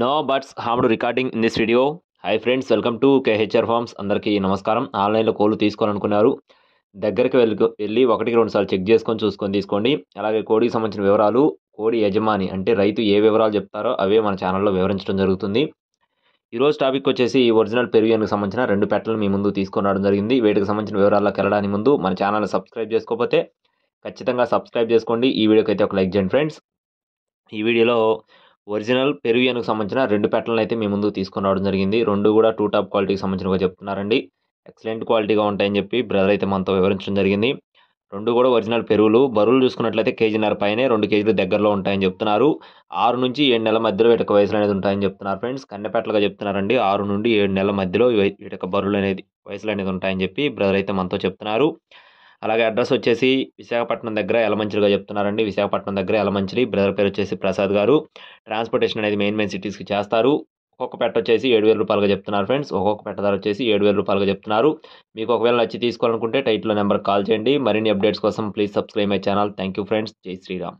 No birds harmed recording in this video. Hi friends, welcome to KHR farms. అందరికీ నమస్కారం. ఆన్లైన్లో కోళ్ళు తీసుకోవాలనుకున్నారు, దగ్గరికి వెళ్ళి ఒకటికి రెండు సార్లు చెక్ చేసుకొని చూసుకొని తీసుకోండి. అలాగే కోడికి సంబంధించిన వివరాలు, కోడి యజమాని అంటే రైతు ఏ వివరాలు చెప్తారో అవే మన ఛానల్లో వివరించడం జరుగుతుంది. ఈరోజు టాపిక్ వచ్చేసి ఒరిజినల్ పెరువియన్కి సంబంధించిన 2 పెట్టలను మీ ముందు తీసుకొని రావడం జరిగింది. వీటికి సంబంధించిన వివరాల్లోకి వెళ్ళడానికి ముందు మన ఛానల్ని సబ్స్క్రైబ్ చేసుకోకపోతే ఖచ్చితంగా సబ్స్క్రైబ్ చేసుకోండి. ఈ వీడియోకి అయితే ఒక లైక్ చేయండి ఫ్రెండ్స్. ఈ వీడియోలో ఒరిజినల్ పెరువియన్కి సంబంధించిన 2 పెట్టలను అయితే మీ ముందు తీసుకొని రావడం జరిగింది. 2 కూడా టూ టాప్ క్వాలిటీకి సంబంధించినవి చెప్తున్నారండి. ఎక్సలెంట్ క్వాలిటీగా ఉంటాయని చెప్పి బ్రదర్ అయితే మనతో వివరించడం జరిగింది. 2 కూడా ఒరిజినల్ పెరుగులు. బరువులు చూసుకున్నట్లయితే కేజీన్నర పైనే, 2 కేజీలు దగ్గరలో ఉంటాయని చెప్తున్నారు. 6 నుంచి 7 నెలల మధ్యలో వీటికి వయసులు అనేది ఉంటాయని చెప్తున్నారు ఫ్రెండ్స్. కన్నెపెట్టలుగా చెప్తున్నారండి. 6 నుండి 7 నెలల మధ్యలో వీటికి బరువులు అనేది వయసులు అనేది ఉంటాయని చెప్పి బ్రదర్ అయితే మనతో చెప్తున్నారు. అలాగే అడ్రస్ వచ్చేసి విశాఖపట్నం దగ్గర యలమంచిలిగా చెప్తున్నారండి. విశాఖపట్నం దగ్గర యలమంచిలి. బ్రదర్ పేరు వచ్చేసి ప్రసాద్ గారు. ట్రాన్స్పోర్టేషన్ అనేది మెయిన్ సిటీస్కి చేస్తారు. ఒక్కొక్క పెట్ట వచ్చేసి 7,000 రూపాయలుగా చెప్తున్నారు ఫ్రెండ్స్. ఒక్కొక్క పెట్ట ధర వచ్చేసి 7,000 రూపాయలుగా చెప్తున్నారు. మీకు ఒకవేళ నచ్చి తీసుకోవాలనుకుంటే టైటిల్లో నెంబర్కి కాల్ చేయండి. మరిన్ని అప్డేట్స్ కోసం please subscribe my channel. Thank you friends. జై శ్రీరామ్.